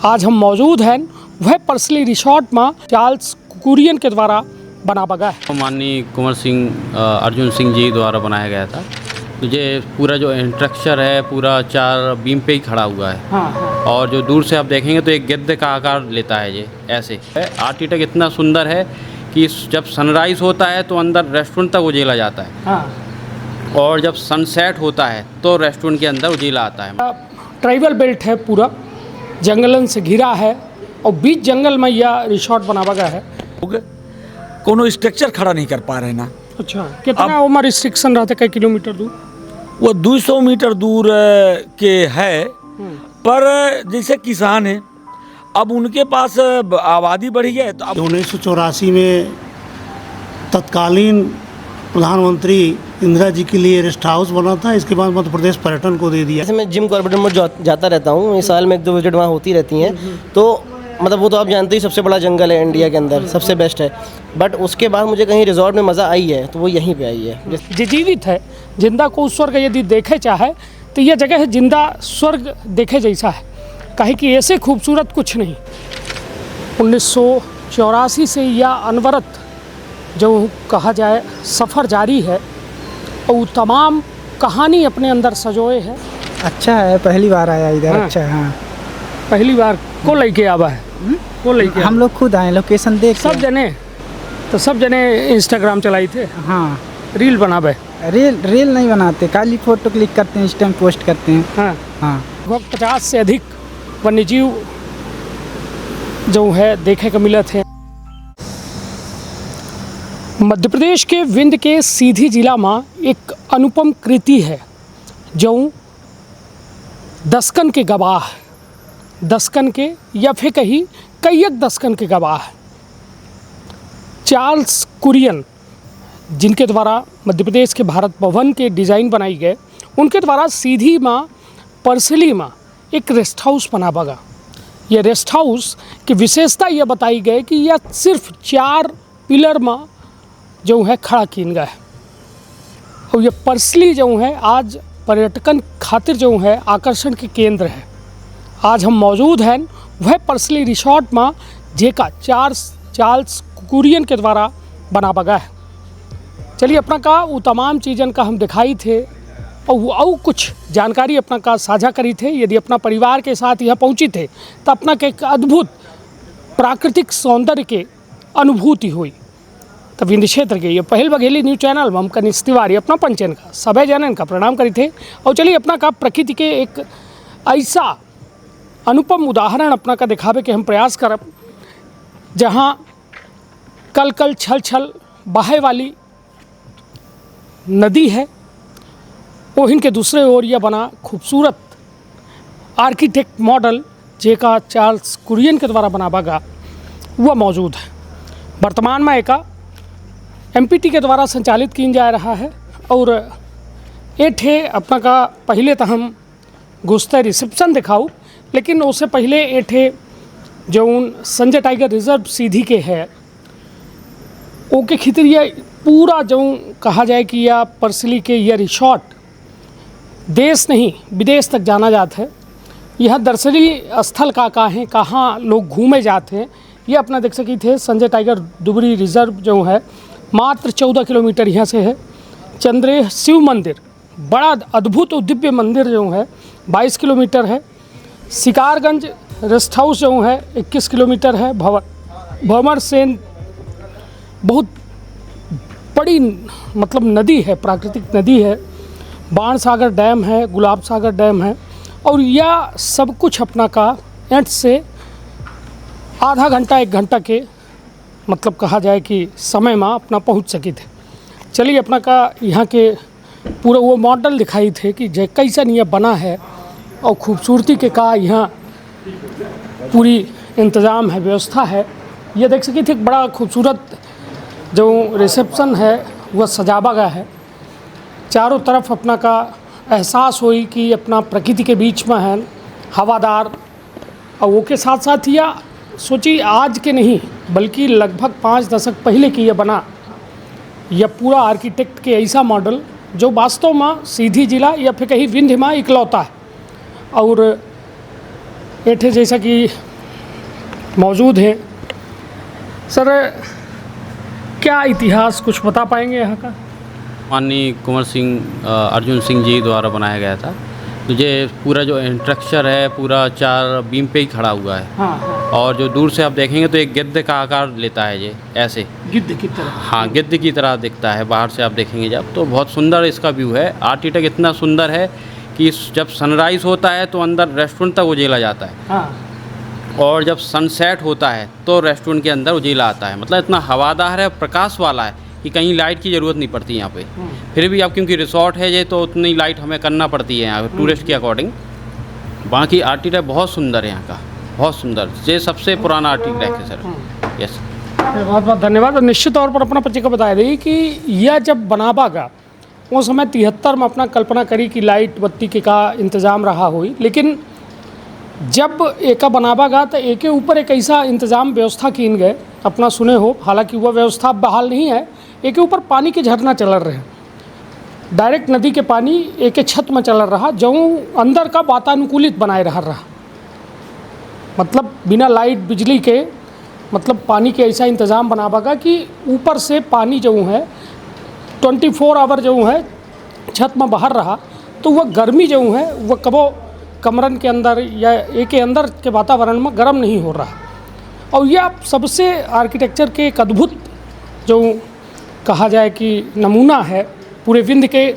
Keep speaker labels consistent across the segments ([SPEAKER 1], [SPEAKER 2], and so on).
[SPEAKER 1] आज हम मौजूद हैं वह पर्सली रिसोर्ट में चार्ल्स कुरियन के द्वारा बना बगा है।
[SPEAKER 2] माननीय कुंवर सिंह अर्जुन सिंह जी द्वारा बनाया गया था। तो ये पूरा जो स्ट्रक्चर है पूरा 4 बीम पे ही खड़ा हुआ है।
[SPEAKER 1] हाँ।
[SPEAKER 2] और जो दूर से आप देखेंगे तो एक गद्दे का आकार लेता है। ये ऐसे आर्किटेक्ट इतना सुंदर है कि जब सनराइज़ होता है तो अंदर रेस्टोरेंट तक उजेला जाता है।
[SPEAKER 1] हाँ।
[SPEAKER 2] और जब सनसेट होता है तो रेस्टोरेंट के अंदर उजेला आता है।
[SPEAKER 1] ट्राइबल बेल्ट है, पूरा जंगलन से घिरा है और बीच जंगल में यह रिसोर्ट बना बगा है।
[SPEAKER 3] कोनो स्ट्रक्चर खड़ा नहीं कर पा रहे ना।
[SPEAKER 1] अच्छा, कितना उम्र रिस्ट्रिक्शन रहता है, कई किलोमीटर दूर?
[SPEAKER 3] वो 200 मीटर दूर के है, पर जैसे किसान है अब उनके पास आबादी बढ़ी है तो अब
[SPEAKER 4] 1984 में तत्कालीन प्रधानमंत्री इंदिरा जी के लिए रेस्ट हाउस बना था। इसके बाद मध्य प्रदेश पर्यटन को दे दिया।
[SPEAKER 5] जैसे मैं जिम कॉर्बेट में जाता रहता हूँ, इस साल में 1-2 विजिट वहाँ होती रहती हैं। तो मतलब वो तो आप जानते ही सबसे बड़ा जंगल है इंडिया के अंदर, सबसे बेस्ट है। बट उसके बाद मुझे कहीं रिजॉर्ट में मज़ा आई है तो वो यहीं पे आई है।
[SPEAKER 1] जो जीवित है, जिंदा को स्वर्ग यदि देखे चाहे तो यह जगह है जिंदा स्वर्ग देखे जैसा है। कहे कि ऐसे खूबसूरत कुछ नहीं। 1984 से यह अनवरत जो कहा जाए सफ़र जारी है और तमाम कहानी अपने अंदर सजोए है।
[SPEAKER 6] अच्छा है, पहली बार आया इधर।
[SPEAKER 1] हाँ।
[SPEAKER 6] अच्छा है। हाँ,
[SPEAKER 1] पहली बार को लेके आवा है। को लेके
[SPEAKER 6] हम लोग खुद आए, लोकेशन देख
[SPEAKER 1] सब जने तो सब जने इंस्टाग्राम चलाई थे।
[SPEAKER 6] हाँ,
[SPEAKER 1] रील बनावे।
[SPEAKER 6] रील नहीं बनाते, खाली फोटो क्लिक करते हैं, इंस्टा में पोस्ट करते हैं।
[SPEAKER 1] हाँ।
[SPEAKER 6] हाँ,
[SPEAKER 1] लगभग 50 से अधिक वन्यजीव जो है देखे को मिले थे। मध्य प्रदेश के विंध्य के सीधी जिला में एक अनुपम कृति है जो दस्कन के गवाह, दस्कन के या फिर कहीं कईयक दस्कन के गवाह चार्ल्स कुरियन, जिनके द्वारा मध्य प्रदेश के भारत भवन के डिज़ाइन बनाई गए, उनके द्वारा सीधी माँ परसली माँ एक रेस्ट हाउस बना बगा। यह रेस्ट हाउस की विशेषता यह बताई गई कि यह सिर्फ 4 पिलर में जो है खड़ा किन गया है। और यह परसली जो है आज पर्यटकन खातिर जो है आकर्षण के केंद्र है। आज हम मौजूद हैं वह पर्सली रिसोर्ट में जेका चार्ल्स कुरियन के द्वारा बना बगा है। चलिए अपना का वो तमाम चीज़न का हम दिखाई थे और कुछ जानकारी अपना का साझा करी थे। यदि अपना परिवार के साथ यहाँ पहुँची थे तो अपना के एक अद्भुत प्राकृतिक सौंदर्य के अनुभूति हुई। तो विंध्य क्षेत्र के ये पहल बघेली न्यूज़ चैनल में हम कनिष्ठ तिवारी अपना पंचन का सभी जनन का प्रणाम करी थे। और चलिए अपना का प्रकृति के एक ऐसा अनुपम उदाहरण अपना का दिखावे के हम प्रयास करब, जहाँ कल कल छल छल बहे वाली नदी है, ओहिन के दूसरे ओर यह बना खूबसूरत आर्किटेक्ट मॉडल जेका चार्ल्स कुरियन के द्वारा बना बगा वह मौजूद है। वर्तमान में एक MPT के द्वारा संचालित किया जा रहा है। और एठे अपना का पहले तो हम घुसते रिसेप्शन दिखाऊँ, लेकिन उससे पहले एठे जो संजय टाइगर रिजर्व सीधी के है ओके खितर यह पूरा जो कहा जाए कि यह परसली के यह रिसोर्ट देश नहीं विदेश तक जाना जाता है। यह दर्शनीय स्थल का है, कहाँ लोग घूमे जाते हैं। यह अपना देख सकी थे संजय टाइगर दुबरी रिजर्व जो है मात्र 14 किलोमीटर यहाँ से है। चंद्रेह शिव मंदिर, बड़ा अद्भुत और दिव्य मंदिर जो है 22 किलोमीटर है। शिकारगंज रेस्ट हाउस जो है 21 किलोमीटर है। भंवर सेन बहुत बड़ी मतलब नदी है, प्राकृतिक नदी है। बाण सागर डैम है, गुलाब सागर डैम है। और यह सब कुछ अपना का एंड से आधा घंटा 1 घंटा के मतलब कहा जाए कि समय में अपना पहुंच सके थे। चलिए अपना का यहाँ के पूरा वो मॉडल दिखाई थे कि जै कैसन यह बना है और खूबसूरती के का यहाँ पूरी इंतज़ाम है, व्यवस्था है। ये देख सकी थे बड़ा खूबसूरत जो रिसेप्शन है वह सजावा गया है। चारों तरफ अपना का एहसास हुई कि अपना प्रकृति के बीच में है, हवादार। और वो के साथ साथ यह सोची आज के नहीं बल्कि लगभग 5 दशक पहले की यह बना। यह पूरा आर्किटेक्ट के ऐसा मॉडल जो वास्तव में सीधी जिला या फिर कहीं विंध्य में इकलौता है। और एठे जैसा कि मौजूद हैं। सर, क्या इतिहास कुछ बता पाएंगे यहाँ का?
[SPEAKER 2] माननीय कुंवर सिंह अर्जुन सिंह जी द्वारा बनाया गया था। तो ये पूरा जो स्ट्रक्चर है पूरा 4 बीम पे ही खड़ा हुआ है।
[SPEAKER 1] हाँ हाँ,
[SPEAKER 2] और जो दूर से आप देखेंगे तो एक गिद्ध का आकार लेता है ये, ऐसे।
[SPEAKER 1] गिद्ध की तरह।
[SPEAKER 2] हाँ, गिद्ध की तरह दिखता है बाहर से आप देखेंगे जब, तो बहुत सुंदर इसका व्यू है। आर्किटेक्ट इतना सुंदर है कि जब सनराइज़ होता है तो अंदर रेस्टोरेंट तक उजेला जाता है,
[SPEAKER 1] हाँ,
[SPEAKER 2] और जब सनसेट होता है तो रेस्टोरेंट के अंदर उजेला आता है। मतलब इतना हवादार है, प्रकाश वाला है कि कहीं लाइट की ज़रूरत नहीं पड़ती यहाँ पे। फिर भी अब क्योंकि रिसोर्ट है ये, तो उतनी लाइट हमें करना पड़ती है यहाँ टूरिस्ट के अकॉर्डिंग। बाकी आर्किटेक्ट बहुत सुंदर है यहाँ का, बहुत सुंदर। ये सबसे पुराना आर्किटेक्ट है सर। यस,
[SPEAKER 1] बहुत बहुत धन्यवाद। और निश्चित तौर पर अपना परिचय को बता दें कि यह जब बनाबा गा वो समय 73 में अपना कल्पना करी कि लाइट बत्ती के का इंतज़ाम रहा हुई, लेकिन जब एका बनाबा गा तो एक ऊपर एक ऐसा इंतज़ाम व्यवस्था कीन गए, अपना सुने हो, हालांकि वह व्यवस्था बहाल नहीं है। एक के ऊपर पानी के झरना चल रहे हैं, डायरेक्ट नदी के पानी एक छत में चल रहा, जो अंदर का वातानुकूलित बनाए रहा। मतलब बिना लाइट बिजली के, मतलब पानी के ऐसा इंतज़ाम बनावागा कि ऊपर से पानी जो है 24 आवर जो है छत में बाहर रहा, तो वह गर्मी जो है वह कबो कमरन के अंदर या एक के अंदर के वातावरण में गर्म नहीं हो रहा। और यह सबसे आर्किटेक्चर के एक अद्भुत जो कहा जाए कि नमूना है पूरे विंध्य के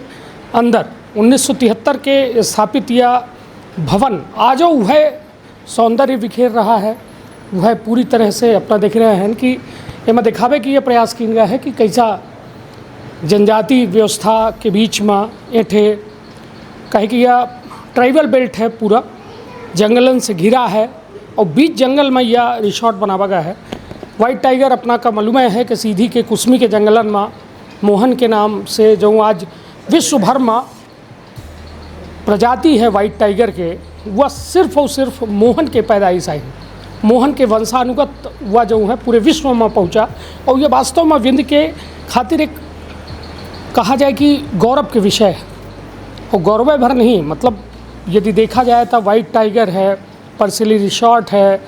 [SPEAKER 1] अंदर 1973 के स्थापित यह भवन आज वह सौंदर्य बिखेर रहा है। वह पूरी तरह से अपना देख रहे हैं कि एमा दिखावे कि यह प्रयास किया गया है कि कैसा जनजाति व्यवस्था के बीच में एठे, कहे कि यह ट्राइबल बेल्ट है, पूरा जंगलन से घिरा है और बीच जंगल में यह रिसोर्ट बनावा गया है। वाइट टाइगर अपना का मालूम है कि सीधी के कुसमी के जंगलन में मोहन के नाम से जो आज विश्व भर में प्रजाति है वाइट टाइगर के, वह सिर्फ और सिर्फ मोहन के पैदाइश आई, मोहन के वंशानुगत वह जो है पूरे विश्व में पहुंचा। और यह वास्तव में विंध्य के खातिर एक कहा जाए कि गौरव के विषय है, और गौरव भर नहीं, मतलब यदि देखा जाए तो वाइट टाइगर है, परसिली रिसोर्ट है,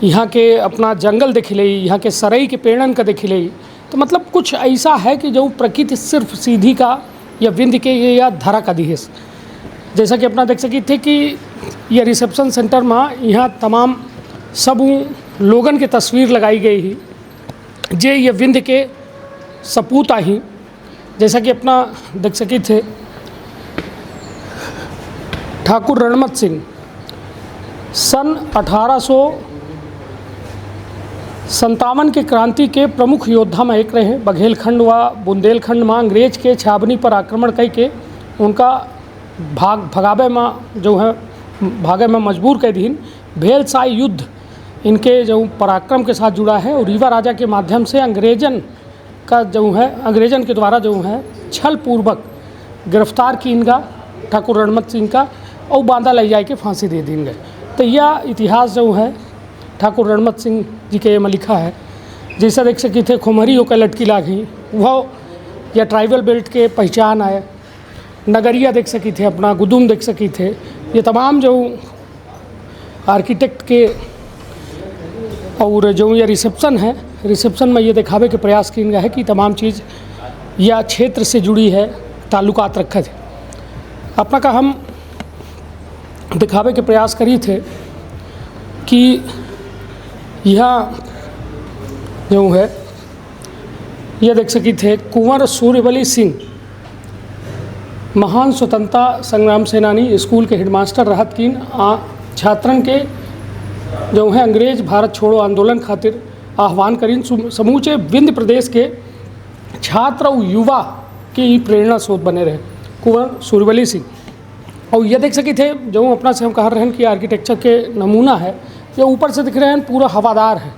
[SPEAKER 1] यहाँ के अपना जंगल देख ले, यहाँ के सरई के पेड़न का देख ले, तो मतलब कुछ ऐसा है कि जो प्रकृति सिर्फ सीधी का या विंध्य के ये या धरा का दिहेस। जैसा कि अपना देख सकी थे कि यह रिसेप्शन सेंटर में यहाँ तमाम सब लोगन के तस्वीर लगाई गई ही, जे ये विंध्य के सपूत ही। जैसा कि अपना देख सकी थे ठाकुर रणमत सिंह सन 1857 के क्रांति के प्रमुख योद्धा में एक रहे। बघेलखंड व बुंदेलखंड में अंग्रेज के छावनी पर आक्रमण करके उनका भगावे में जो है भागे में मजबूर कर दीन। भेलसाई युद्ध इनके जो पराक्रम के साथ जुड़ा है, और रीवा राजा के माध्यम से अंग्रेजन का जो है अंग्रेजन के द्वारा जो है छल पूर्वक गिरफ्तार की इनका ठाकुर रणमत सिंह का, और बांदा ले जाए के फांसी दे दी गए। तो यह इतिहास जो है ठाकुर रणमत सिंह जी के में लिखा है। जैसा देख सकी थे खुमरी होकर लटकी लागी, वह या ट्राइबल बेल्ट के पहचान आए। नगरिया देख सकी थे, अपना गुदुम देख सकी थे। ये तमाम जो आर्किटेक्ट के, और जो ये रिसेप्शन है, रिसेप्शन में ये दिखावे के प्रयास किया गया है कि तमाम चीज़ या क्षेत्र से जुड़ी है, ताल्लुकात रखा थे। अपना का हम दिखावे के प्रयास करी थे कि यह जो है यह देख सकी थे कुंवर सूर्यवली सिंह महान स्वतंत्रता संग्राम सेनानी, स्कूल के हेडमास्टर रहत कीन छात्रन के जो है अंग्रेज भारत छोड़ो आंदोलन खातिर आह्वान करीन। समूचे विंध्य प्रदेश के छात्र और युवा की प्रेरणा स्रोत बने रहे कुंवर सूर्यवली सिंह। और ये देख सकी थे जो अपना से हम कह रहे हैं कि आर्किटेक्चर के नमूना है, ये ऊपर से दिख रहे हैं पूरा हवादार है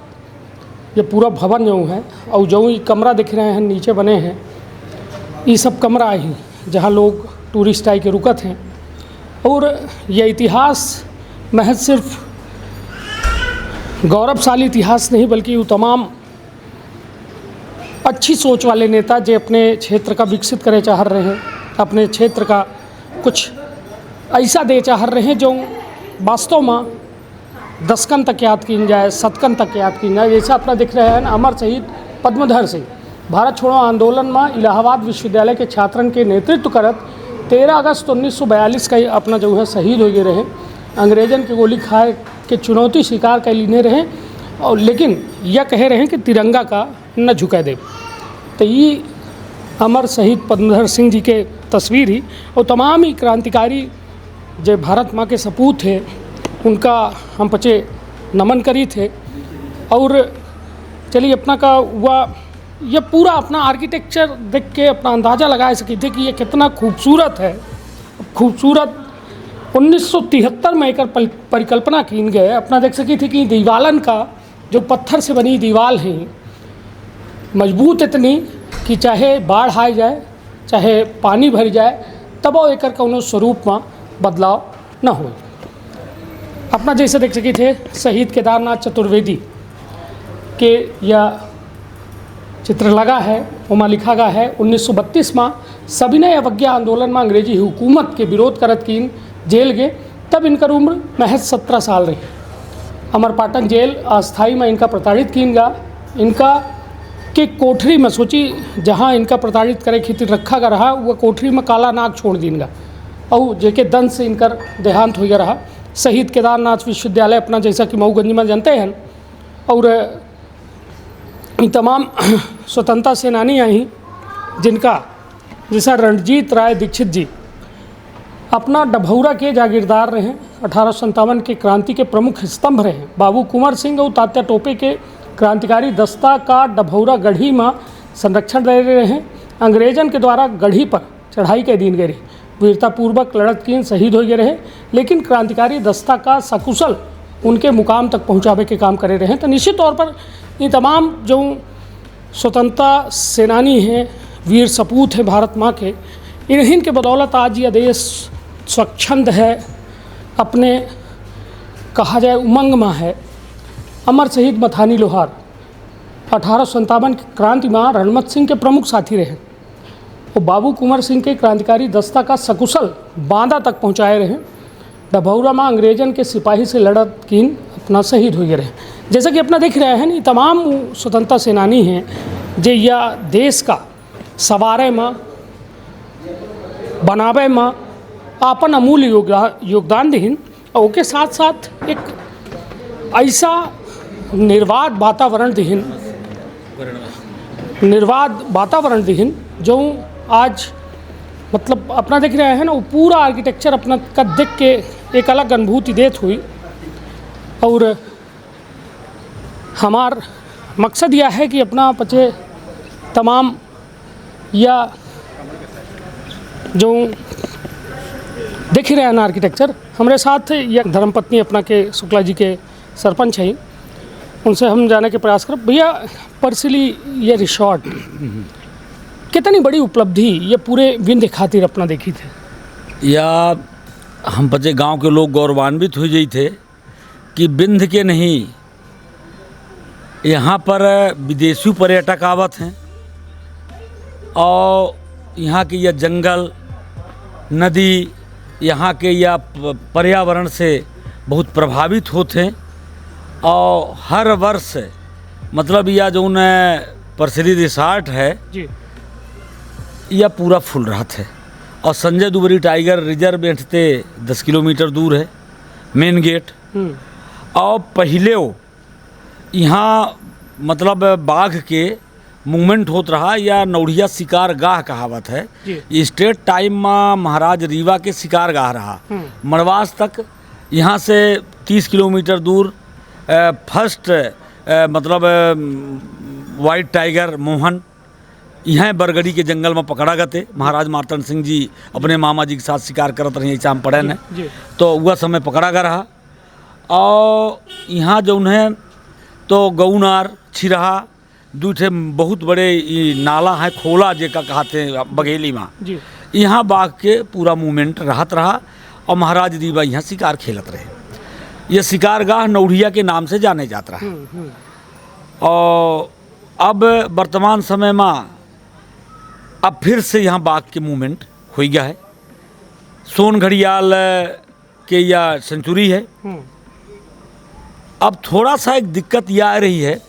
[SPEAKER 1] ये पूरा भवन जो है। और जो ये कमरा दिख रहे हैं नीचे बने हैं, ये सब कमरा ही जहाँ लोग टूरिस्ट आई के रुकत हैं। और यह इतिहास महज सिर्फ गौरवशाली इतिहास नहीं, बल्कि वो तमाम अच्छी सोच वाले नेता जो अपने क्षेत्र का विकसित करे चाह रहे हैं, अपने क्षेत्र का कुछ ऐसा दे चाह रहे हैं जो वास्तव में दसकन तक याद की जाए, शतकन तक याद की जाए। जैसे अपना दिख रहे हैं अमर शहीद पद्मधर सिंह भारत छोड़ो आंदोलन में इलाहाबाद विश्वविद्यालय के छात्रन के नेतृत्व करत 13 अगस्त 1942 का अपना जो है शहीद हो गए रहे। अंग्रेजन के गोली खाए के चुनौती स्वीकार कर लेने रहे और लेकिन यह कहे रहे कि तिरंगा का न झुका दे। तो ये अमर शहीद पद्मधर सिंह जी के तस्वीर ही और तमाम ही क्रांतिकारी जो भारत माँ के सपूत थे उनका हम पचे नमन करी थे। और चलिए अपना का हुआ ये पूरा अपना आर्किटेक्चर देख के अपना अंदाज़ा लगा सके थे कि ये कितना खूबसूरत है। खूबसूरत 1973 में एक परिकल्पना की गए अपना देख सकी थी कि दीवालन का जो पत्थर से बनी दीवार है मजबूत इतनी कि चाहे बाढ़ आ जाए चाहे पानी भर जाए तब वो एक कौनो स्वरूप में बदलाव न हो। अपना जैसे देख सके थे शहीद केदारनाथ चतुर्वेदी के यह चित्र लगा है वहाँ लिखा गया है 1932 में सविनय अवज्ञा आंदोलन में अंग्रेजी हुकूमत के विरोध करत की जेल गए। तब इनकर उम्र महज 17 साल रही। अमरपाटन जेल अस्थाई में इनका प्रताड़ित की गा। इनका के कोठरी में सोची जहाँ इनका प्रताड़ित करे खातिर रखा गया रहा वह कोठरी में काला नाग छोड़ दीन गा और जेके दंड से इनकर देहांत हो गया रहा। शहीद केदारनाथ विश्वविद्यालय अपना जैसा कि मऊगंज में जानते हैं और तमाम स्वतंत्रता सेनानी आई जिनका जैसा रणजीत राय दीक्षित जी अपना डभौरा के जागीरदार रहे। 1857 के क्रांति के प्रमुख स्तंभ रहे। बाबू कुंवर सिंह और तात्या टोपे के क्रांतिकारी दस्ता का डभौरा गढ़ी में संरक्षण दे रहे हैं। अंग्रेजन के द्वारा गढ़ी पर चढ़ाई के दिन गए वीरतापूर्वक लड़त की शहीद हो गए रहे। लेकिन क्रांतिकारी दस्ता का सकुशल उनके मुकाम तक पहुंचावे के काम करे रहे। तो निश्चित तौर पर ये तमाम जो स्वतंत्रता सेनानी हैं वीर सपूत हैं भारत माँ के इन्हीं के बदौलत आज यह देश स्वच्छंद है अपने कहा जाए उमंग में है। अमर शहीद मथानी लोहार 1857 की क्रांति में रणमत सिंह के प्रमुख साथी रहे और बाबू कुंवर सिंह के क्रांतिकारी दस्ता का सकुशल बांदा तक पहुंचाए रहे। डभौरा में अंग्रेजन के सिपाही से लड़त कीन अपना शहीद हो गए रहे। जैसा कि अपना देख रहे हैं ये तमाम स्वतंत्रता सेनानी हैं जो यह देश का सवारे में बनावे में अपन अमूल्य योगदान दीन और उसके साथ साथ एक ऐसा निर्वाध वातावरण दीन जो आज मतलब अपना देख रहे हैं ना वो पूरा आर्किटेक्चर अपना का देख के एक अलग अनुभूति देत हुई। और हमार मकसद यह है कि अपना पचे तमाम या जो देख रहे हैं ना आर्किटेक्चर हमारे साथ यह धर्मपत्नी अपना के शुक्ला जी के सरपंच हैं उनसे हम जाने के प्रयास कर भैया परसिली ये रिसोर्ट कितनी बड़ी उपलब्धि ये पूरे विंध्य खातिर अपना देखी थे।
[SPEAKER 3] या हम बच्चे गांव के लोग गौरवान्वित हो जाई थे कि विंध्य के नहीं यहाँ पर विदेशी पर्यटक आवत हैं और यहाँ की यह जंगल नदी यहाँ के या पर्यावरण से बहुत प्रभावित होते हैं और हर वर्ष मतलब यह जो परसिली रिसॉर्ट है
[SPEAKER 1] जी
[SPEAKER 3] यह पूरा फुल रहा है। और संजय दुबरी टाइगर रिजर्व बैठते 10 किलोमीटर दूर है मेन गेट। और पहले यहाँ मतलब बाघ के मूवमेंट होत रहा या नौड़िया शिकार गाह कहावत है। स्टेट टाइम में महाराज रीवा के शिकार गाह रहा। मड़वास तक यहाँ से 30 किलोमीटर दूर फर्स्ट मतलब वाइट टाइगर मोहन यहाँ बरगढ़ी के जंगल में पकड़ा गए थे। महाराज मार्तंड सिंह जी अपने मामा जी के साथ शिकार करत रहे ऐसा हम पढ़े न तो वह समय पकड़ा गया रहा। और यहाँ जो है तो गौनार छिरहा दूठे बहुत बड़े नाला है खोला जेका कहते हैं बघेली में यहाँ बाघ के पूरा मूवमेंट रहत रहा। और महाराज रीवा यहाँ शिकार खेलत रहे। यह शिकारगाह नौड़िया के नाम से जाने जाता रहा। और अब वर्तमान समय में अब फिर से यहाँ बाघ के मूवमेंट हो गया है। सोन घड़ियाल के या सेंचुरी है अब थोड़ा सा एक दिक्कत यह आ रही है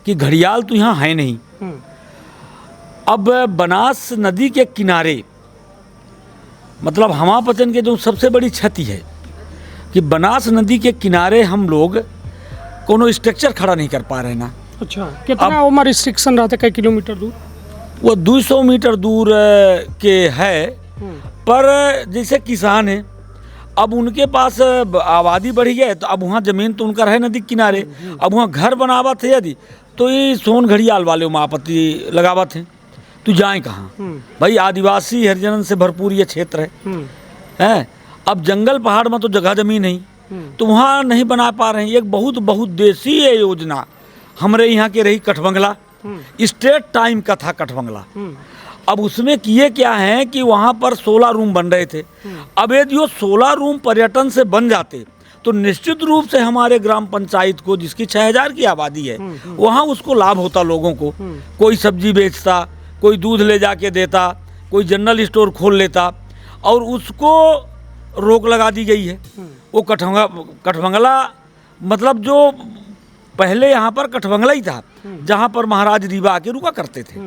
[SPEAKER 3] कि घड़ियाल तो यहाँ है नहीं। अब बनास नदी के किनारे मतलब हमापचन के जो सबसे बड़ी क्षति है कि बनास नदी के किनारे हम लोग कोनो स्ट्रक्चर खड़ा नहीं कर पा रहे ना।
[SPEAKER 1] अच्छा, कितना उम्र रिस्ट्रिक्शन रहता है, कई किलोमीटर दूर?
[SPEAKER 3] वो 200 मीटर दूर के है, पर जैसे किसान हैं अब उनके पास आबादी बढ़ी है तो अब वहाँ ज़मीन तो उनका है नदी किनारे, अब वहाँ घर बनावत है यदि तो ये सोन घड़ियाल वाले वहाँ आपत्ति लगावत हैं। तो जाएँ कहाँ भाई? आदिवासी हरिजन से भरपूर ये क्षेत्र है। अब जंगल पहाड़ में तो जगह जमीन नहीं, तो वहाँ नहीं बना पा रहे हैं। एक बहुत बहुउद्देशीय योजना हमारे यहाँ के रही कठबंगला, स्टेट टाइम का था कठबंगला। अब उसमें किए क्या है कि वहाँ पर 16 रूम बन रहे थे। अब यदि वो 16 रूम पर्यटन से बन जाते तो निश्चित रूप से हमारे ग्राम पंचायत को, जिसकी 6000 की आबादी है, वहाँ उसको लाभ होता। लोगों को कोई सब्जी बेचता, कोई दूध ले जाके देता, कोई जनरल स्टोर खोल लेता, और उसको रोक लगा दी गई है। वो कठबंगला मतलब जो पहले यहाँ पर कठबंगला ही था जहाँ पर महाराज रीवा आके रुका करते थे,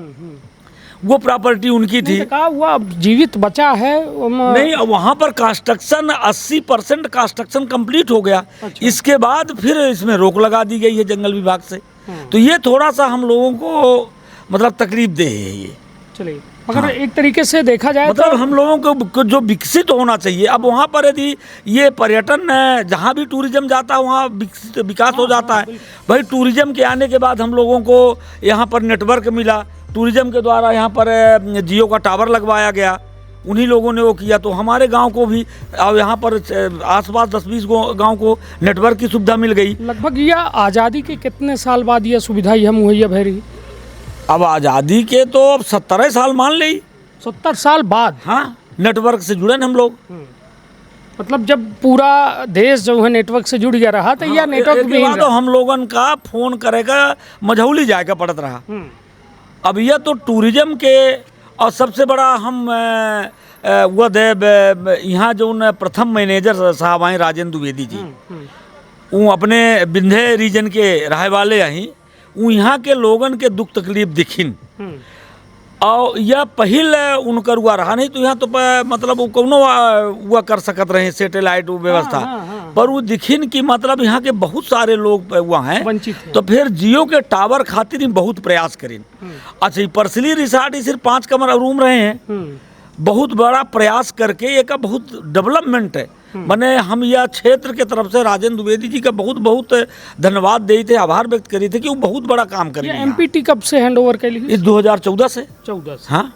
[SPEAKER 3] वो प्रॉपर्टी उनकी थी।
[SPEAKER 1] कहा हुआ जीवित बचा है
[SPEAKER 3] नहीं, वहाँ पर कंस्ट्रक्शन 80% कंस्ट्रक्शन कंप्लीट हो गया।
[SPEAKER 1] अच्छा।
[SPEAKER 3] इसके बाद फिर इसमें रोक लगा दी गई है जंगल विभाग से। तो ये थोड़ा सा हम लोगों को मतलब तकलीफ दे है ये।
[SPEAKER 1] चलिए, मगर एक तरीके से देखा जाए
[SPEAKER 3] मतलब
[SPEAKER 1] तो
[SPEAKER 3] हम लोगों को जो विकसित होना चाहिए, अब वहाँ पर यदि ये पर्यटन जहाँ भी टूरिज्म जाता है वहाँ विकास हो जाता है। भाई टूरिज्म के आने के बाद हम लोगों को यहाँ पर नेटवर्क मिला, टूरिज्म के द्वारा यहाँ पर जियो का टावर लगवाया गया, उन्हीं लोगों ने वो किया। तो हमारे गांव को भी अब यहाँ पर आसपास 10-20 गांव को नेटवर्क की सुविधा मिल गई।
[SPEAKER 1] लगभग यह आज़ादी के कितने साल बाद यह सुविधा यह मुहैया भय रही?
[SPEAKER 3] अब आज़ादी के तो अब 70 साल मान ली।
[SPEAKER 1] 70 साल बाद?
[SPEAKER 3] हाँ, नेटवर्क से जुड़े हम लोग।
[SPEAKER 1] मतलब जब पूरा देश जो है नेटवर्क से जुड़ गया रहा तो यह नेटवर्क भी
[SPEAKER 3] तो हम लोगन का फोन करेगा मझौली जाएगा पड़त रहा। अब यह तो टूरिज्म के और सबसे बड़ा हम वो यहाँ जो प्रथम मैनेजर साहब आए राजेंद्र द्विवेदी जी, वो अपने विंध्य रीजन के रहे वाले અહીં वो यहाँ के लोगन के दुख तकलीफ दिखिन, और यह पहिल उनकर हुआ रहा। नहीं तो यहाँ तो मतलब वो कौनो हुआ कर सकत रहे सैटेलाइट व्यवस्था। पर वो दिखिन कि मतलब यहाँ के बहुत सारे लोग हुआ हैं, तो फिर जियो के टावर खातिर ही बहुत प्रयास करें। अच्छा, पर्सली रिसार्ट सिर्फ 5 कमरा रूम रहे हैं, बहुत बड़ा प्रयास करके एक बहुत डेवलपमेंट है। मैंने हम यह क्षेत्र के तरफ से राजेंद्र द्विवेदी जी का बहुत बहुत धन्यवाद दे थे, आभार व्यक्त करी थे कि वो बहुत बड़ा काम कर रहे हैं।
[SPEAKER 1] एमपीटी कब से हैंड ओवर कर ली?
[SPEAKER 3] इस 2014 से।
[SPEAKER 1] 14 से?
[SPEAKER 3] हाँ,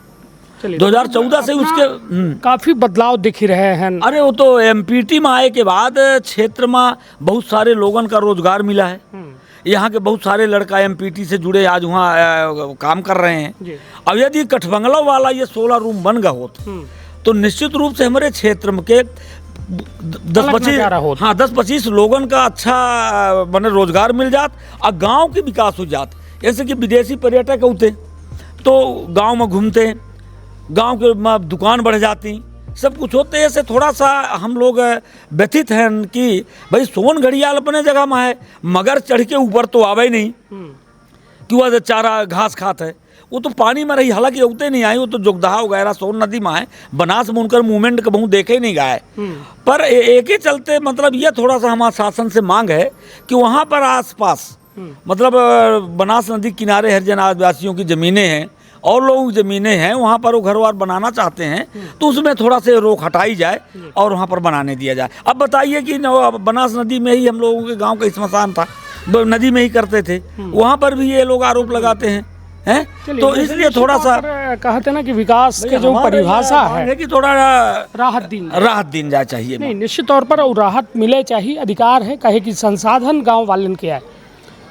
[SPEAKER 1] चलिए,
[SPEAKER 3] 2014 से उसके
[SPEAKER 1] काफ़ी बदलाव दिख रहे हैं।
[SPEAKER 3] अरे वो तो एमपीटी में आए के बाद क्षेत्र में बहुत सारे लोगन का रोजगार मिला है। यहाँ के बहुत सारे लड़का एमपीटी से जुड़े आज वहाँ काम कर रहे हैं। अब यदि कठबंगला वाला ये 16 रूम बन गया होत तो निश्चित रूप से हमारे क्षेत्र में के 10-25 लोगन का अच्छा बने रोजगार मिल जात और गांव के विकास हो जात। जैसे कि विदेशी पर्यटक होते तो गांव में घूमते, गांव के दुकान बढ़ जाती, सब कुछ होते। ऐसे थोड़ा सा हम लोग व्यथित हैं कि भाई सोन घड़ियाल अपने जगह में है, मगर चढ़ के ऊपर तो आवे नहीं कि वह चारा घास खात है। वो तो पानी में रही, हालांकि उगते नहीं आई, वो तो जोगदहा वगैरह सोन नदी में है। बनास में उनकर मूवमेंट का बहुत देखे ही नहीं गए। पर एक ही चलते मतलब ये थोड़ा सा हमारे शासन से मांग है कि वहाँ पर आसपास मतलब बनास नदी किनारे हरिजन आदिवासियों की ज़मीनें हैं और लोगों की ज़मीनें हैं, वहाँ पर वो घर वार बनाना चाहते हैं तो उसमें थोड़ा से रोक हटाई जाए और वहाँ पर बनाने दिया जाए। अब बताइए कि बनास नदी में ही हम लोगों के गाँव का स्मशान था, नदी में ही करते थे, वहाँ पर भी ये लोग आरोप लगाते हैं। तो इसलिए थोड़ा सा
[SPEAKER 1] कहते ना कि विकास के जो परिभाषा है
[SPEAKER 3] कि थोड़ा
[SPEAKER 1] राहत
[SPEAKER 3] दिन जाए चाहिए।
[SPEAKER 1] नहीं, निश्चित तौर पर राहत मिले चाहिए, अधिकार है। कहे कि संसाधन गांव वालन के आए,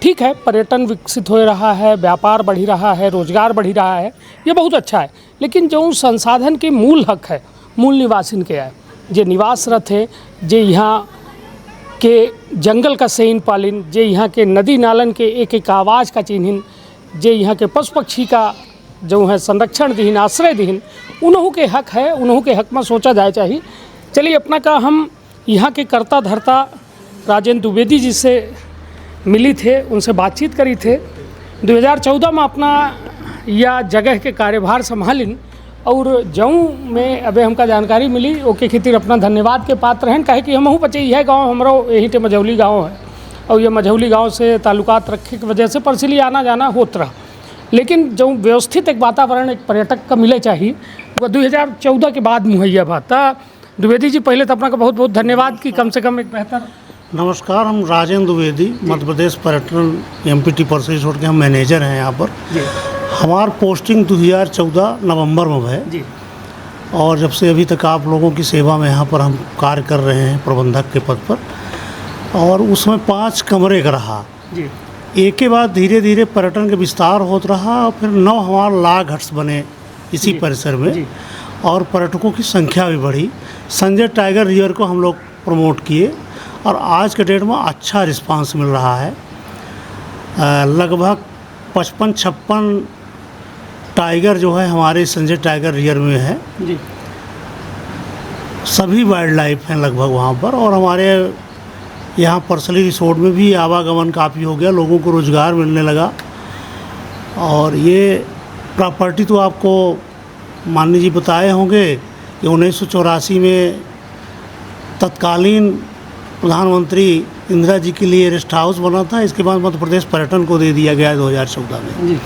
[SPEAKER 1] ठीक है, पर्यटन विकसित हो रहा है, व्यापार बढ़ी रहा है, रोजगार बढ़ी रहा है, ये बहुत अच्छा है। लेकिन जो संसाधन के मूल हक है, मूल निवासिन के आए, जे निवासरत है, जे यहाँ के जंगल का सेन पालिन, जे यहाँ के नदी नालन के एक एक आवाज़ का चिन्हिन, जे यहाँ के पशु पक्षी का जो है संरक्षण दीन, आश्रय दीन, उन्हों के हक है, उन्हों के हक में सोचा जाए चाहिए। चलिए, अपना का हम यहाँ के कर्ता धर्ता राजेंद्र द्विवेदी जी से मिली थे, उनसे बातचीत करी थे। 2014 में अपना या जगह के कार्यभार संभालिन और जऊँ में अबे हमका जानकारी मिली ओके खातिर अपना धन्यवाद के पात्र हैं। कहे कि हमहूँ बचे यह गाँव हमरो यही टे मझौली गाँव है और ये मझौली गांव से ताल्लुकात रखे की वजह से परसिली आना जाना होता रहा। लेकिन जो व्यवस्थित एक वातावरण एक पर्यटक का मिले चाहिए वह 2014 के बाद मुहैया भाता। द्विवेदी जी पहले तो अपना का बहुत बहुत धन्यवाद कि कम से कम एक बेहतर।
[SPEAKER 4] नमस्कार, हम राजेंद्र द्विवेदी, मध्य प्रदेश पर्यटन एमपीटी परसिली छोड़ के हम मैनेजर हैं यहाँ पर। हमार पोस्टिंग 2014 नवंबर में है
[SPEAKER 1] जी।
[SPEAKER 4] और जब से अभी तक आप लोगों की सेवा में यहाँ पर हम कार्य कर रहे हैं प्रबंधक के पद पर। और उसमें 5 कमरे का रहा
[SPEAKER 1] जी।
[SPEAKER 4] एक के बाद धीरे धीरे पर्यटन के विस्तार होता रहा और फिर 9 हमारे लाग हट्स बने इसी परिसर में और पर्यटकों की संख्या भी बढ़ी। संजय टाइगर रिजर्व को हम लोग प्रमोट किए और आज के डेट में अच्छा रिस्पांस मिल रहा है। लगभग 55-56 टाइगर जो है हमारे संजय टाइगर रिजर्व में है
[SPEAKER 1] जी।
[SPEAKER 4] सभी वाइल्ड लाइफ हैं लगभग वहाँ पर। और हमारे यहाँ परसली रिसोर्ट में भी आवागमन काफ़ी हो गया, लोगों को रोज़गार मिलने लगा। और ये प्रॉपर्टी तो आपको माननीय जी बताए होंगे कि 1984 में तत्कालीन प्रधानमंत्री इंदिरा जी के लिए रेस्ट हाउस बना था। इसके बाद मध्य प्रदेश पर्यटन को दे दिया गया 2014 में
[SPEAKER 1] जी।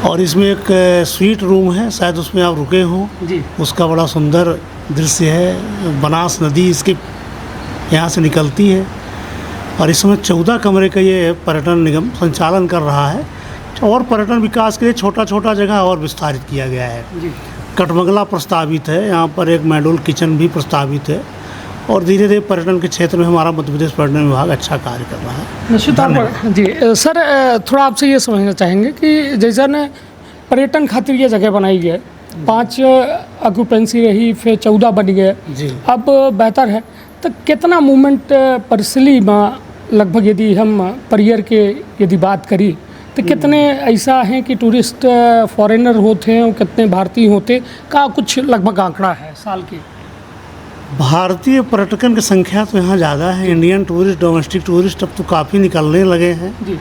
[SPEAKER 4] और इसमें एक स्वीट रूम है, शायद उसमें आप रुके हों
[SPEAKER 1] जी।
[SPEAKER 4] उसका बड़ा सुंदर दृश्य है। बनास नदी इसके यहाँ से निकलती है और इस समय 14 कमरे का ये पर्यटन निगम संचालन कर रहा है। और पर्यटन विकास के लिए छोटा छोटा जगह और विस्तारित किया गया है। कटमंगला प्रस्तावित है, यहाँ पर एक मॉड्यूल किचन भी प्रस्तावित है। और धीरे धीरे पर्यटन के क्षेत्र में हमारा मध्य प्रदेश पर्यटन विभाग अच्छा कार्य कर रहा है।
[SPEAKER 1] निश्चित तौर पर जी। सर थोड़ा आपसे ये समझना चाहेंगे कि जैसा ने पर्यटन खातिर ये जगह बनाई गई, 5 ऑक्यूपेंसी रही, फिर 14 बन गए
[SPEAKER 4] जी।
[SPEAKER 1] अब बेहतर है तो कितना मूवमेंट परसिली में लगभग यदि हम पर ईयर के यदि बात करी तो कितने ऐसा हैं कि टूरिस्ट फॉरेनर होते हैं और कितने भारतीय होते का कुछ लगभग आंकड़ा है साल के?
[SPEAKER 4] भारतीय पर्यटकन की संख्या तो यहाँ ज़्यादा है। इंडियन टूरिस्ट, डोमेस्टिक टूरिस्ट अब तो काफ़ी निकलने लगे हैं
[SPEAKER 1] जी।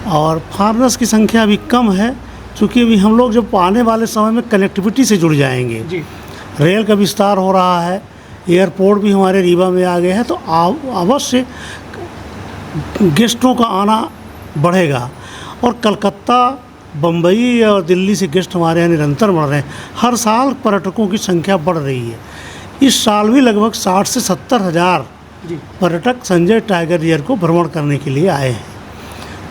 [SPEAKER 4] और फॉरेनर्स की संख्या अभी कम है, क्योंकि अभी हम लोग जब आने वाले समय में कनेक्टिविटी से जुड़ जाएंगे।
[SPEAKER 1] जी।
[SPEAKER 4] रेल का विस्तार हो रहा है, एयरपोर्ट भी हमारे रीवा में आ गए हैं, तो अवश्य गेस्टों का आना बढ़ेगा। और कलकत्ता, बम्बई और दिल्ली से गेस्ट हमारे यहाँ निरंतर बढ़ रहे हैं। हर साल पर्यटकों की संख्या बढ़ रही है। इस साल भी लगभग 60 से 70 हज़ार पर्यटक संजय टाइगर रिजर्व को भ्रमण करने के लिए आए हैं।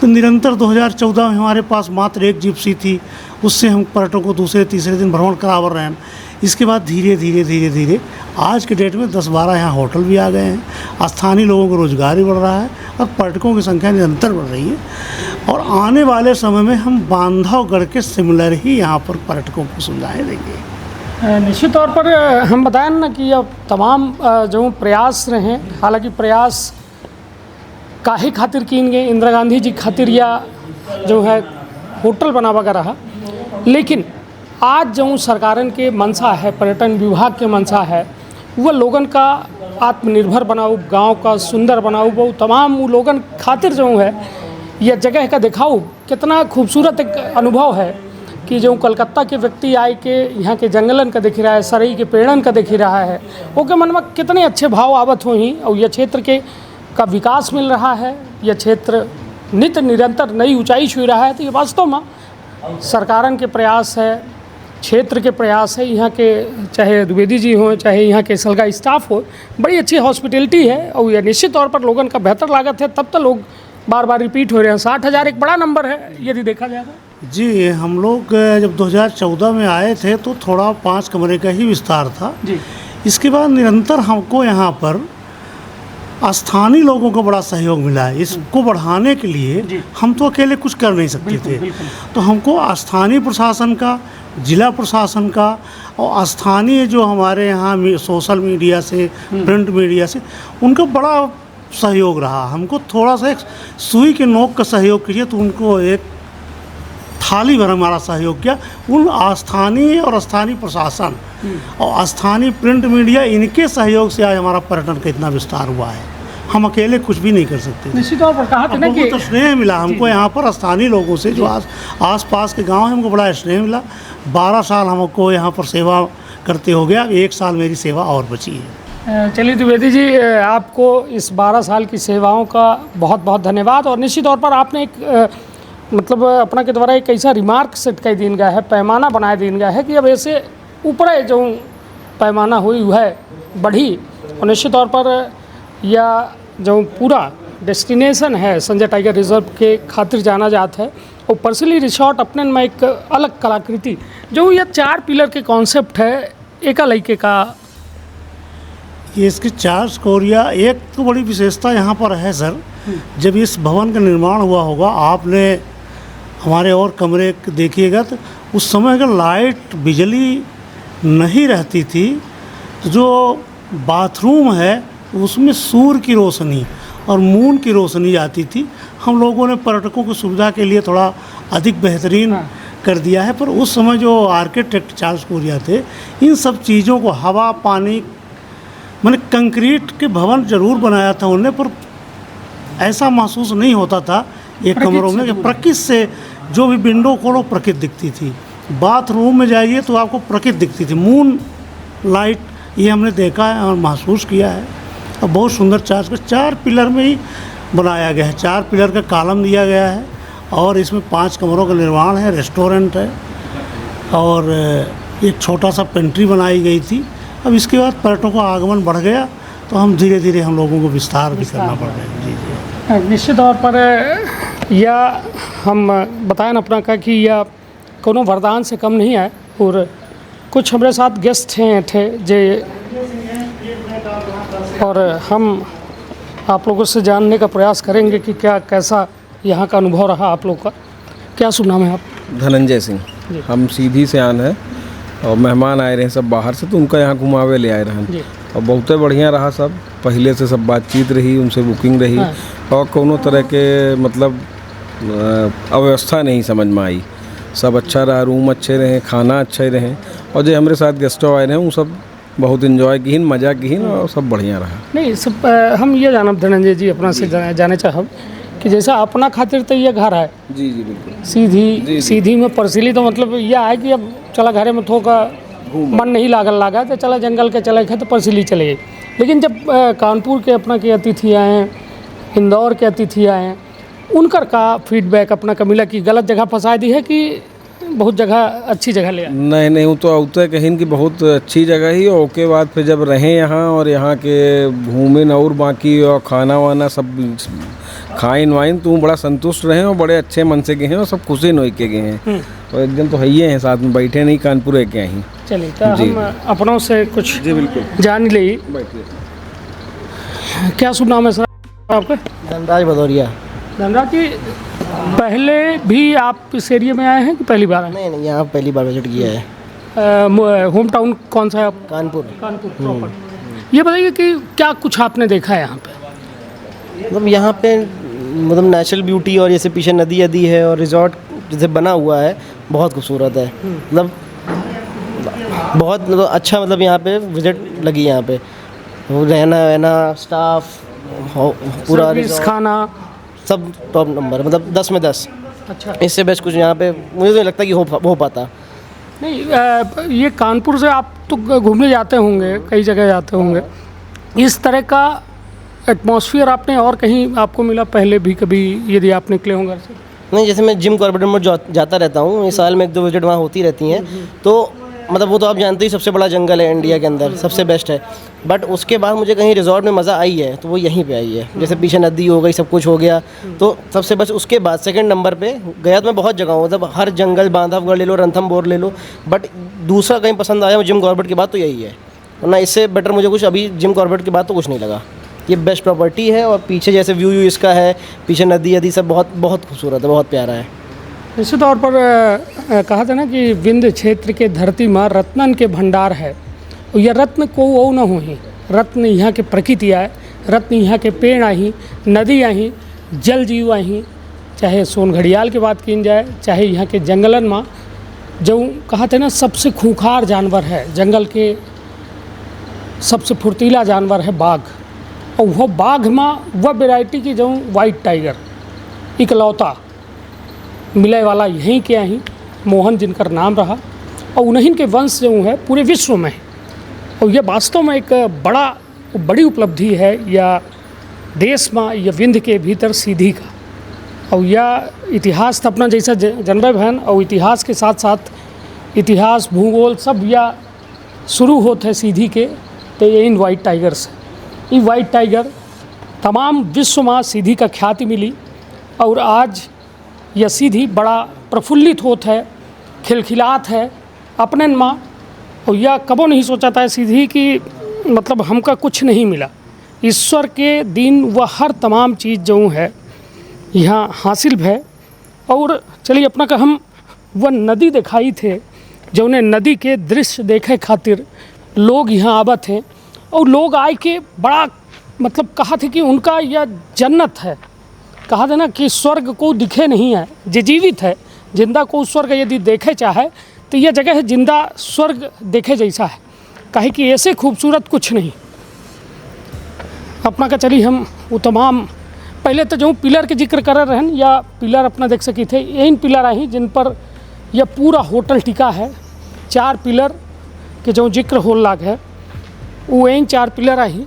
[SPEAKER 4] तो निरंतर 2014 में हमारे पास मात्र एक जिप्सी थी, उससे हम पर्यटकों को दूसरे तीसरे दिन भ्रमण करावर रहे हैं। इसके बाद धीरे धीरे आज के डेट में 10-12 यहाँ होटल भी आ गए हैं। स्थानीय लोगों को रोजगार भी बढ़ रहा है और पर्यटकों की संख्या निरंतर बढ़ रही है। और आने वाले समय में हम बांधवगढ़ के सिमिलर ही यहाँ पर पर्यटकों को सुविधाएँ देंगे।
[SPEAKER 1] निश्चित तौर पर हम बताएं ना कि अब तमाम जो प्रयास रहे, हालांकि प्रयास काहे खातिर कीन गए, इंदिरा गांधी जी खातिर या जो है होटल बनावा का रहा, लेकिन आज जो सरकारन के मंशा है, पर्यटन विभाग के मंशा है, वह लोगन का आत्मनिर्भर बनाओ, गांव का सुंदर बनाओ, वो तमाम वो लोगन खातिर जो है यह जगह का दिखाओ। कितना खूबसूरत एक अनुभव है कि जो कलकत्ता के व्यक्ति आए के यहाँ के जंगलन का देख रहा है, सरई के पेड़न का देख रहा है, ओके मन में कितने अच्छे भाव आवत हो ही। और यह क्षेत्र के का विकास मिल रहा है, यह क्षेत्र नित्य निरंतर नई ऊंचाई छू रहा है। तो ये वास्तव में सरकारन के प्रयास है, क्षेत्र के प्रयास है। यहाँ के चाहे द्विवेदी जी हों, चाहे यहाँ के सलगा स्टाफ हो, बड़ी अच्छी हॉस्पिटलिटी है और यह निश्चित तौर पर लोगों का बेहतर लागत है, तब तो लोग बार बार रिपीट हो रहे हैं। 60,000 एक बड़ा नंबर है यदि देखा जाए तो।
[SPEAKER 4] जी, हम लोग जब 2014 में आए थे तो थोड़ा 5 कमरे का ही विस्तार था
[SPEAKER 1] जी।
[SPEAKER 4] इसके बाद निरंतर हमको यहाँ पर स्थानीय लोगों को बड़ा सहयोग मिला है। इसको बढ़ाने के लिए हम तो अकेले कुछ कर नहीं सकते थे, तो हमको स्थानीय प्रशासन का, जिला प्रशासन का और स्थानीय जो हमारे यहाँ सोशल मीडिया से, प्रिंट मीडिया से, उनका बड़ा सहयोग रहा। हमको थोड़ा सा एक सुई के नोक का सहयोग कीजिए तो उनको एक थाली भर हमारा सहयोग किया। उन स्थानीय और स्थानीय प्रशासन और स्थानीय प्रिंट मीडिया, इनके सहयोग से आज हमारा पर्यटन का इतना विस्तार हुआ है। हम अकेले कुछ भी नहीं कर सकते थे।
[SPEAKER 1] निश्चित तौर पर कहा था ना कि
[SPEAKER 4] बहुत स्नेह मिला हमको यहाँ पर स्थानीय लोगों से, जो आस पास के गांव हैं, हमको बड़ा स्नेह मिला। 12 साल हमको यहाँ पर सेवा करते हो गया, 1 साल मेरी सेवा और बची है।
[SPEAKER 1] चलिए द्विवेदी जी, आपको इस 12 साल की सेवाओं का बहुत बहुत धन्यवाद। और निश्चित तौर पर आपने एक मतलब अपना के द्वारा एक ऐसा रिमार्क सेट कर दिन गया है, पैमाना बनाए दिन गया है कि अब ऐसे ऊपर जो पैमाना हुई है बढ़ी, और निश्चित तौर पर यह जो पूरा डेस्टिनेशन है संजय टाइगर रिजर्व के खातिर जाना जाता है। और पर्सली रिसोर्ट अपने में एक अलग कलाकृति, जो यह 4 पिलर के कॉन्सेप्ट है एक लड़के का।
[SPEAKER 4] ये इसकी 4 स्कोरिया, एक तो बड़ी विशेषता यहाँ पर है सर, जब इस भवन का निर्माण हुआ होगा, आपने हमारे और कमरे देखिएगा तो उस समय अगर लाइट बिजली नहीं रहती थी तो जो बाथरूम है उसमें सूर्य की रोशनी और मून की रोशनी आती थी। हम लोगों ने पर्यटकों की सुविधा के लिए थोड़ा अधिक बेहतरीन कर दिया है, पर उस समय जो आर्किटेक्ट चार्ल्स कोरिया थे, इन सब चीज़ों को हवा पानी मैंने कंक्रीट के भवन ज़रूर बनाया था उन्होंने, पर ऐसा महसूस नहीं होता था एक कमरों में कि प्रकृति से जो भी विंडो खोलो प्रकृति दिखती थी। बाथरूम में जाइए तो आपको प्रकृति दिखती थी, मून लाइट, ये हमने देखा है और महसूस किया है। और बहुत सुंदर 4 पिलर में ही बनाया गया है। 4 पिलर का कॉलम दिया गया है और इसमें 5 कमरों का निर्माण है, रेस्टोरेंट है और एक छोटा सा पेंट्री बनाई गई थी। अब इसके बाद पर्यटकों का आगमन बढ़ गया तो हम धीरे धीरे हम लोगों को विस्तार भी करना पड़ रहा है। जी जी,
[SPEAKER 1] निश्चित तौर पर यह हम बताएं अपना का कि यह कोनो वरदान से कम नहीं है। और कुछ हमारे साथ गेस्ट हैं थे जे, और हम आप लोगों से जानने का प्रयास करेंगे कि क्या कैसा यहाँ का अनुभव रहा आप लोग का। क्या शुभ नाम है आप?
[SPEAKER 7] धनंजय सिंह। हम सीधी से आन है और मेहमान आए रहे सब बाहर से, तो उनका यहाँ घुमावे ले आए रहन और बहुत बढ़िया रहा। सब पहले से सब बातचीत रही, उनसे बुकिंग रही और कोनो तरह के मतलब अव्यवस्था नहीं समझ में आई। सब अच्छा रहा, रूम अच्छे रहे, खाना अच्छे रहे और जो हमारे साथ गेस्टों आए रहे वो सब बहुत इन्जॉय की, मज़ा की और सब बढ़िया रहा।
[SPEAKER 1] नहीं सब हम ये जानब धनंजय जी अपना से जाने चाहब कि जैसा अपना खातिर तो ये घर है।
[SPEAKER 7] जी जी बिल्कुल।
[SPEAKER 1] सीधी में परसिली तो मतलब यह है कि अब चला घरे में थोड़ा मन नहीं लागा तो चला जंगल के चले गए तो परसिली चले गए। लेकिन जब कानपुर के अपना के अतिथि आए हैं, इंदौर के अतिथि आए हैं, उनकर का फीडबैक अपना का मिला कि गलत जगह फंसा दी है कि बहुत जगह अच्छी जगह ले आए?
[SPEAKER 7] नहीं वो तो आउते कहीं कि बहुत अच्छी जगह ही। और उसके बाद फिर जब रहे यहाँ और यहाँ के घूमे और बाकी और खाना वाना सब खाइन वाइन तो बड़ा संतुष्ट रहे और बड़े अच्छे मन से गए हैं और सब खुशी नोई के गए हैं। और एक दिन तो है ही हैं साथ में बैठे नहीं, कानपुर है क्या ही।
[SPEAKER 1] चलिए तो हम अपनों से कुछ
[SPEAKER 7] जी बिल्कुल
[SPEAKER 1] जान ली। क्या शुभ नाम है सर आपका?
[SPEAKER 5] धनराज भदौरिया।
[SPEAKER 1] धनराज जी, पहले भी आप इस एरिया में आए हैं कि पहली बार आए?
[SPEAKER 5] नहीं यहाँ पहली बार विजिट किया है।
[SPEAKER 1] होम टाउन कौन सा है आप?
[SPEAKER 5] कानपुर।
[SPEAKER 1] प्रॉपर। ये बताइए कि क्या कुछ आपने देखा है यहाँ पे?
[SPEAKER 5] मतलब यहाँ पे मतलब नेचुरल ब्यूटी और जैसे पीछे नदी है और रिजॉर्ट जैसे बना हुआ है, बहुत खूबसूरत है। मतलब बहुत मतलब अच्छा, मतलब यहाँ पे विजिट लगी। यहाँ पे रहना स्टाफ पूरा resort,
[SPEAKER 1] खाना
[SPEAKER 5] सब टॉप नंबर, मतलब 10 में 10।
[SPEAKER 1] अच्छा,
[SPEAKER 5] इससे बेस्ट कुछ यहाँ पे मुझे तो नहीं लगता कि हो पाता।
[SPEAKER 1] नहीं ये कानपुर से आप तो घूमने जाते होंगे, कई जगह जाते होंगे, इस तरह का एटमॉस्फेयर आपने और कहीं आपको मिला पहले भी कभी यदि आप निकले होंगे घर से?
[SPEAKER 5] नहीं, जैसे मैं जिम कॉर्बेट में जाता रहता हूँ, इस साल में 1-2 विजिट वहाँ होती रहती हैं। तो मतलब वो तो आप जानते ही सबसे बड़ा जंगल है इंडिया के अंदर, सबसे बेस्ट है। बट उसके बाद मुझे कहीं रिजॉर्ट में मज़ा आई है तो वो यहीं पे आई है। जैसे पीछे नदी हो गई, सब कुछ हो गया, तो सबसे बेस्ट। उसके बाद सेकंड नंबर पे गया तो मैं बहुत जगह हूँ, मतलब हर जंगल, बांधवगढ़ ले लो, रणथंभौर ले लो, बट दूसरा कहीं पसंद आया जिम कॉर्बेट के बाद तो यही है। वरना इससे बेटर मुझे कुछ अभी जिम कॉर्बेट के बाद तो कुछ नहीं लगा। ये बेस्ट प्रॉपर्टी है और पीछे जैसे व्यू इसका है, पीछे नदी सब बहुत खूबसूरत है, बहुत प्यारा है।
[SPEAKER 1] निश्चित तौर पर कहा था ना कि विंध्य क्षेत्र के धरती माँ रत्नन के भंडार है। और यह रत्न को वो न हो ही, रत्न यहाँ के प्रकृति आए, रत्न यहाँ के पेड़ आई, नदी आई, जल जीव आई, चाहे सोन घड़ियाल की बात की जाए, चाहे यहाँ के जंगलन माँ, जो कहा था ना सबसे खूंखार जानवर है, जंगल के सबसे फुर्तीला जानवर है बाघ। और वह बाघ में वह वेराइटी की जो वाइट टाइगर इकलौता मिले वाला यहीं के यहीं मोहन जिनकर नाम रहा और उन्हीं के वंश जो है पूरे विश्व में है। और यह वास्तव में एक बड़ी उपलब्धि है या देश में या विंध्य के भीतर सीधी का। और यह इतिहास तो अपना जैसा जनबे बहन और इतिहास के साथ साथ इतिहास भूगोल सब या शुरू होते हैं सीधी के तो ये इन वाइट टाइगर से। ये वाइट टाइगर तमाम विश्व में सीधी का ख्याति मिली और आज यह सीधी बड़ा प्रफुल्लित होता है, खिलखिलात है अपने माँ। और यह कबो नहीं सोचा था सीधी कि मतलब हमका कुछ नहीं मिला, ईश्वर के दिन वह हर तमाम चीज़ जो है यहाँ हासिल है। और चलिए अपना का हम वह नदी दिखाई थे जो उन्हें नदी के दृश्य देखे खातिर लोग यहाँ आवत हैं और लोग आए के बड़ा मतलब कहा थे कि उनका यह जन्नत है। कहा था ना कि स्वर्ग को दिखे नहीं है, जो जीवित है जिंदा को स्वर्ग यदि देखे चाहे तो यह जगह है जिंदा स्वर्ग देखे जैसा है। कहे कि ऐसे खूबसूरत कुछ नहीं। अपना का चली हम वो तमाम पहले तो जो पिलर के जिक्र कर रहे हैं या पिलर अपना देख सकी थे इन पिलर आई जिन पर यह पूरा होटल टिका है। 4 पिलर के जो जिक्र हो लाग है वो इन 4 पिलर आई।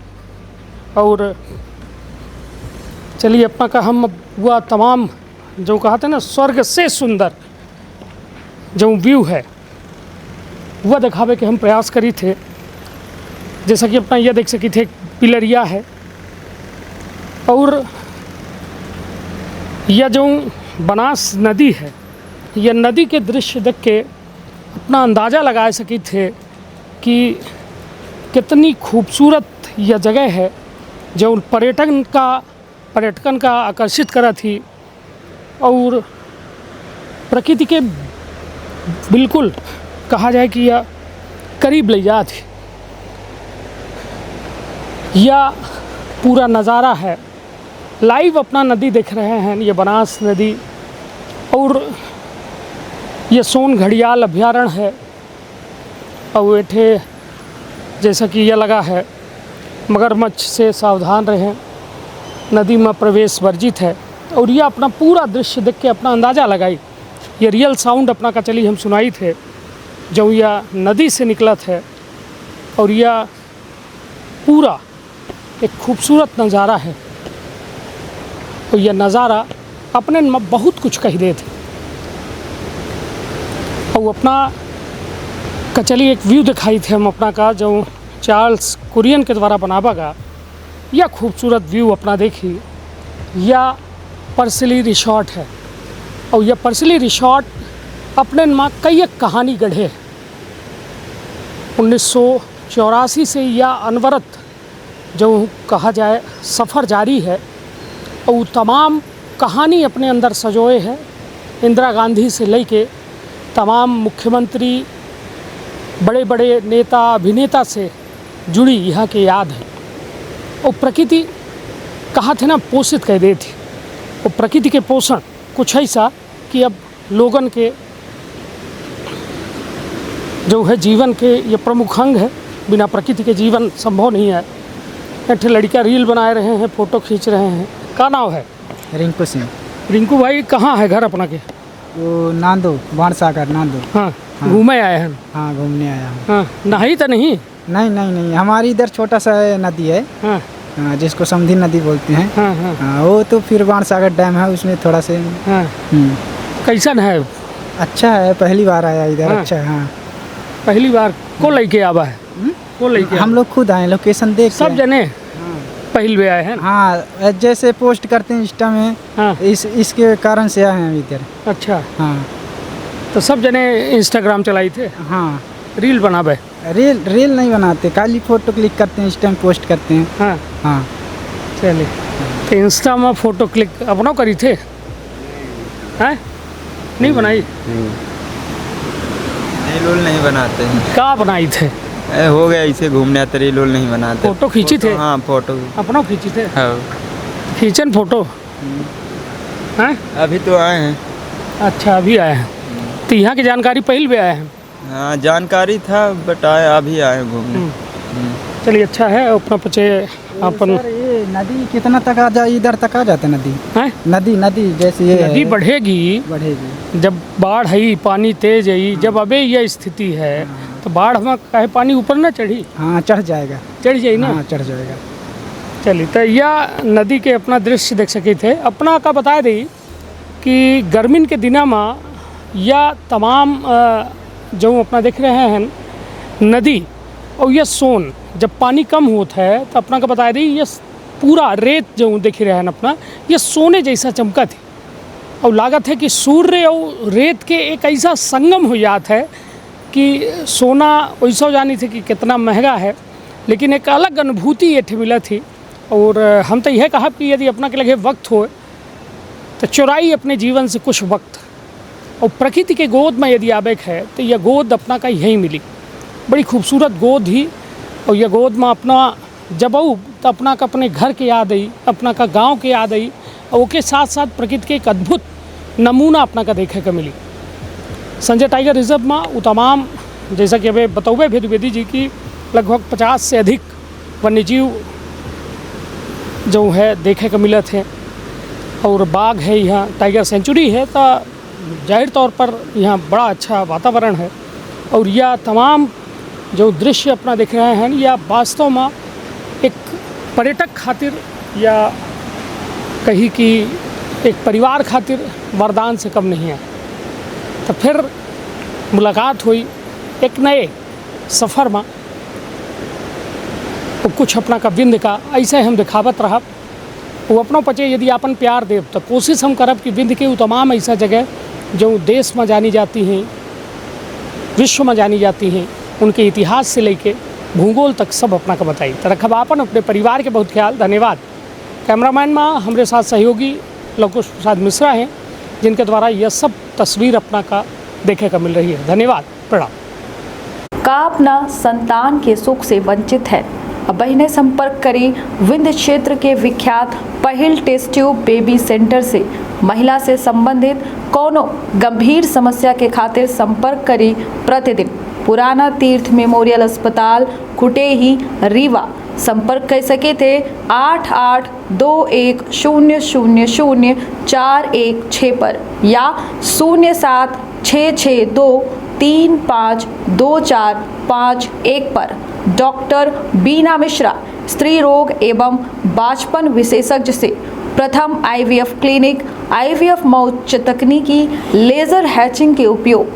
[SPEAKER 1] और चलिए अपना का हम वह तमाम जो कहा था ना स्वर्ग से सुंदर जो व्यू है वह दिखावे के हम प्रयास करी थे। जैसा कि अपना यह देख सकी थे पिलरिया है और यह जो बनास नदी है यह नदी के दृश्य देख के अपना अंदाज़ा लगा सकी थे कि कितनी खूबसूरत यह जगह है जो पर्यटकन का आकर्षित करा थी और प्रकृति के बिल्कुल कहा जाए कि यह करीब ले जा थी। यह पूरा नज़ारा है लाइव अपना नदी देख रहे हैं ये बनास नदी। और ये सोन घड़ियाल अभ्यारण्य है और एठे जैसा कि यह लगा है मगरमच्छ से सावधान रहें, नदी में प्रवेश वर्जित है। और यह अपना पूरा दृश्य देख के अपना अंदाज़ा लगाई। ये रियल साउंड अपना का चली हम सुनाई थे जो यह नदी से निकला थे। और यह पूरा एक खूबसूरत नज़ारा है और यह नज़ारा अपने में बहुत कुछ कह दे थे। और अपना का चली एक व्यू दिखाई थे हम अपना का जो चार्ल्स कुरियन के द्वारा बनावा गा। यह खूबसूरत व्यू अपना देखी। यह पर्सिली रिसॉर्ट है और यह पर्सिली रिसॉर्ट अपने में कई एक कहानी गढ़े। 1984 से यह अनवरत जो कहा जाए सफ़र जारी है और तमाम कहानी अपने अंदर सजोए है। इंदिरा गांधी से लेके तमाम मुख्यमंत्री बड़े बड़े नेता अभिनेता से जुड़ी यहाँ की याद है। और प्रकृति कहा थे ना पोषित कह दे थी। और प्रकृति के पोषण कुछ ऐसा कि अब लोगन के जो है जीवन के ये प्रमुख अंग है, बिना प्रकृति के जीवन संभव नहीं है। एक लड़कियाँ रील बना रहे हैं, फ़ोटो खींच रहे हैं। क्या नाम है?
[SPEAKER 6] रिंकू सिंह।
[SPEAKER 1] रिंकू भाई कहाँ है घर अपना के?
[SPEAKER 6] वो नांदो बाणसागर नांदो।
[SPEAKER 1] हाँ, घूमे आए हैं।
[SPEAKER 6] हाँ घूमने आया हूँ।
[SPEAKER 1] हाँ, नहाई तो नहीं?
[SPEAKER 6] नहीं नहीं नहीं, हमारी इधर छोटा सा नदी है।
[SPEAKER 1] हाँ
[SPEAKER 6] हाँ, जिसको समधी नदी बोलते हैं।
[SPEAKER 1] हाँ हाँ
[SPEAKER 6] हाँ, वो तो फिर बाणसागर डैम है उसमें थोड़ा से।
[SPEAKER 1] हाँ। कैसन है?
[SPEAKER 6] अच्छा है, पहली बार आया इधर।
[SPEAKER 1] हाँ।
[SPEAKER 6] अच्छा है। हाँ,
[SPEAKER 1] पहली बार को लेके आवा है? को लेके
[SPEAKER 6] हम लोग खुद आए, लोकेशन देख के
[SPEAKER 1] सब
[SPEAKER 6] आए।
[SPEAKER 1] जने पहल वे आए हैं।
[SPEAKER 6] हाँ, जैसे पोस्ट करते हैं इंस्टा में।
[SPEAKER 1] हाँ।
[SPEAKER 6] इसके कारण से आए हैं इधर।
[SPEAKER 1] अच्छा,
[SPEAKER 6] हाँ
[SPEAKER 1] तो सब जने इंस्टाग्राम चलाई थे,
[SPEAKER 6] हाँ।
[SPEAKER 1] रील बनाबे?
[SPEAKER 6] रील नहीं बनाते, खाली फोटो क्लिक करते हैं, इंस्टा में पोस्ट करते हैं।
[SPEAKER 1] हाँ
[SPEAKER 6] हाँ।
[SPEAKER 1] चलिए, तो इंस्टा में फ़ोटो क्लिक अपनों करी थे? हैं? नहीं बनाई?
[SPEAKER 8] रील नहीं बनाते हैं।
[SPEAKER 1] क्या बनाई थे?
[SPEAKER 8] हो गया ऐसे घूमने आते, रील नहीं बनाते।
[SPEAKER 1] फ़ोटो खींची थे?
[SPEAKER 8] हाँ फोटो।
[SPEAKER 1] अपनों खींची थे?
[SPEAKER 8] हाँ।
[SPEAKER 1] खींचन फ़ोटो? हैं?
[SPEAKER 8] अभी तो आए हैं।
[SPEAKER 1] अच्छा, अभी आए हैं। तो यहाँ की जानकारी पहले भी आए हैं?
[SPEAKER 8] हाँ जानकारी था बट आए, अभी आए हैं घूमने।
[SPEAKER 1] चलिए, अच्छा है। अपना पचे अपन
[SPEAKER 6] सर ये नदी कितना तक आ जाए, इधर तक आ जाता नदी?
[SPEAKER 1] हैं
[SPEAKER 6] नदी जैसे ये
[SPEAKER 1] नदी
[SPEAKER 6] है,
[SPEAKER 1] बढ़ेगी
[SPEAKER 6] बढ़ेगी।
[SPEAKER 1] जब बाढ़ आई, पानी तेज आई, जब अबे यह स्थिति है तो बाढ़ में कहे पानी ऊपर ना चढ़ी,
[SPEAKER 6] हाँ चढ़ जाएगा,
[SPEAKER 1] चढ़ जाई ना।
[SPEAKER 6] हाँ चढ़ जाएगा।
[SPEAKER 1] चलिए तो यह नदी के अपना दृश्य देख सके थे। अपना का बता दी कि गर्मी के दिना में यह तमाम जो अपना देख रहे हैं नदी और यह सोन जब पानी कम होता है तो अपना का बता दी ये पूरा रेत जो देख रहे हैं अपना, ये सोने जैसा चमका थी और लागत है कि सूर्य और रेत के एक ऐसा संगम हो जाता है कि सोना वैसा जानी थी कि कितना महंगा है, लेकिन एक अलग अनुभूति ये मिला थी। और हम तो यह कहा कि यदि अपना के लगे वक्त हो तो चुराई अपने जीवन से कुछ वक्त और प्रकृति के गोद में यदि आवेक है तो यह गोद अपना का यहीं मिली, बड़ी खूबसूरत गोद ही। और यह गोद में अपना जब आऊँ तो अपना का अपने घर के याद आई, अपना का गांव के याद आई और उसके साथ साथ प्रकृति के एक अद्भुत नमूना अपना का देखे का मिली। संजय टाइगर रिजर्व में वो तमाम जैसा कि अभी बतौबे भी द्विवेदी जी की लगभग 50 से अधिक वन्यजीव जो है देखे का मिले थे और बाघ है, यहाँ टाइगर सेंचुरी है तो जाहिर तौर पर यहाँ बड़ा अच्छा वातावरण है। और यह तमाम जो दृश्य अपना देख रहे हैं यह वास्तव में एक पर्यटक खातिर या कहीं कि एक परिवार खातिर वरदान से कम नहीं है। तो फिर मुलाकात हुई एक नए सफ़र में, तो कुछ अपना का बिंद का ऐसे हम दिखावत रहा वो अपनों पचे यदि अपन प्यार देव तो कोशिश हम करब कि बिंद के वो तमाम ऐसा जगह जो देश में जानी जाती हैं, विश्व में जानी जाती हैं, उनके इतिहास से लेके भूगोल तक सब अपना का बताई। तो रखब आपन अपने परिवार के बहुत ख्याल। धन्यवाद। कैमरामैन में हमारे साथ सहयोगी लवकुश प्रसाद मिश्रा हैं जिनके द्वारा यह सब तस्वीर अपना का देखे का मिल रही है। धन्यवाद, प्रणाम।
[SPEAKER 9] का अपना संतान के सुख से वंचित है, अब बहने संपर्क करें विंध्य क्षेत्र के विख्यात पहिल टेस्ट ट्यूब बेबी सेंटर से। महिला से संबंधित कोनो गंभीर समस्या के खातिर संपर्क करें प्रतिदिन पुराना तीर्थ मेमोरियल अस्पताल कुटेही रीवा। संपर्क कर सके थे 8821000416 पर या 0766235245 पर। डॉक्टर बीना मिश्रा स्त्री रोग एवं बांझपन विशेषज्ञ से प्रथम IVF क्लिनिक, IVF मौत तकनीकी, लेजर हैचिंग के उपयोग,